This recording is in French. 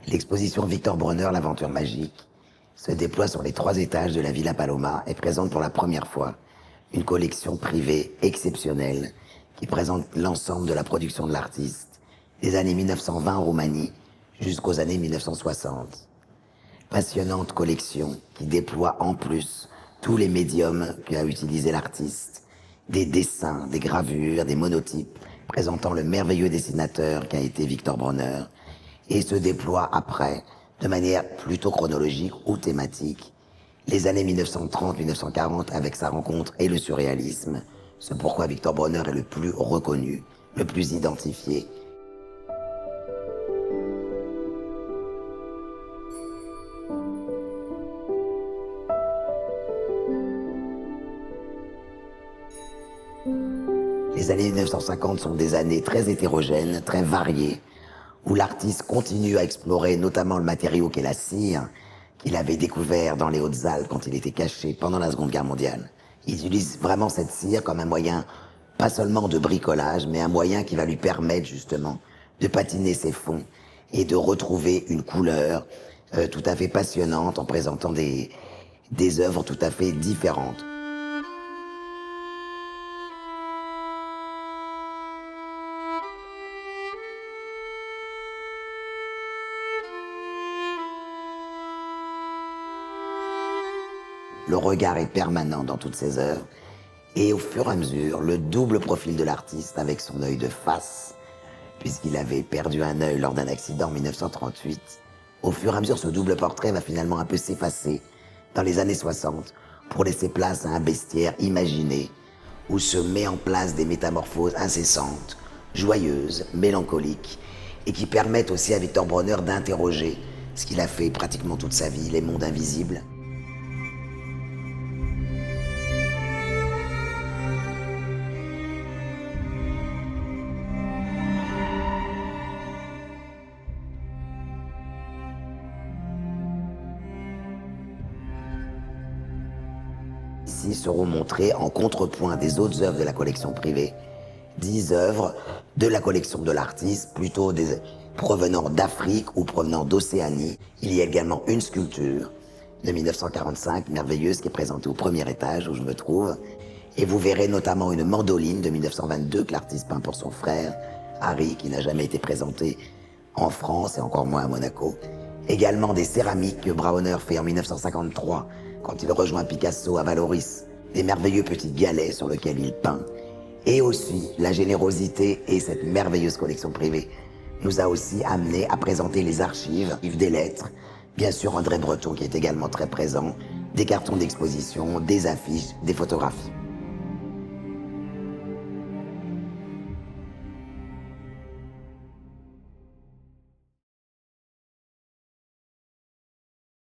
L'exposition Victor Bronner, l'aventure magique, se déploie sur les 3 étages de la Villa Paloma et présente pour la première fois une collection privée exceptionnelle qui présente l'ensemble de la production de l'artiste des années 1920 en Roumanie jusqu'aux années 1960. Passionnante collection qui déploie en plus tous les médiums qu'a utilisé l'artiste, des dessins, des gravures, des monotypes présentant le merveilleux dessinateur qu'a été Victor Bronner, et se déploie après, de manière plutôt chronologique ou thématique, les années 1930-1940 avec sa rencontre et le surréalisme, ce pourquoi Victor Bronner est le plus reconnu, le plus identifié. Les années 1950 sont des années très hétérogènes, très variées, où l'artiste continue à explorer notamment le matériau qu'est la cire, qu'il avait découvert dans les Hautes-Alpes quand il était caché pendant la Seconde Guerre mondiale. Il utilise vraiment cette cire comme un moyen, pas seulement de bricolage, mais un moyen qui va lui permettre justement de patiner ses fonds et de retrouver une couleur tout à fait passionnante en présentant des œuvres tout à fait différentes. Le regard est permanent dans toutes ses œuvres, et au fur et à mesure, le double profil de l'artiste avec son œil de face, puisqu'il avait perdu un œil lors d'un accident en 1938, au fur et à mesure, ce double portrait va finalement un peu s'effacer dans les années 60 pour laisser place à un bestiaire imaginé où se met en place des métamorphoses incessantes, joyeuses, mélancoliques, et qui permettent aussi à Victor Bronner d'interroger ce qu'il a fait pratiquement toute sa vie, les mondes invisibles. Ici seront montrées en contrepoint des autres œuvres de la collection privée, 10 œuvres de la collection de l'artiste, plutôt provenant d'Afrique ou provenant d'Océanie. Il y a également une sculpture de 1945, merveilleuse, qui est présentée au premier étage où je me trouve. Et vous verrez notamment une mandoline de 1922 que l'artiste peint pour son frère, Harry, qui n'a jamais été présenté en France et encore moins à Monaco. Également des céramiques que Bronner fait en 1953, quand il rejoint Picasso à Vallauris, des merveilleux petits galets sur lesquels il peint. Et aussi, la générosité et cette merveilleuse collection privée nous a aussi amené à présenter les archives, des lettres, bien sûr André Breton qui est également très présent, des cartons d'exposition, des affiches, des photographies.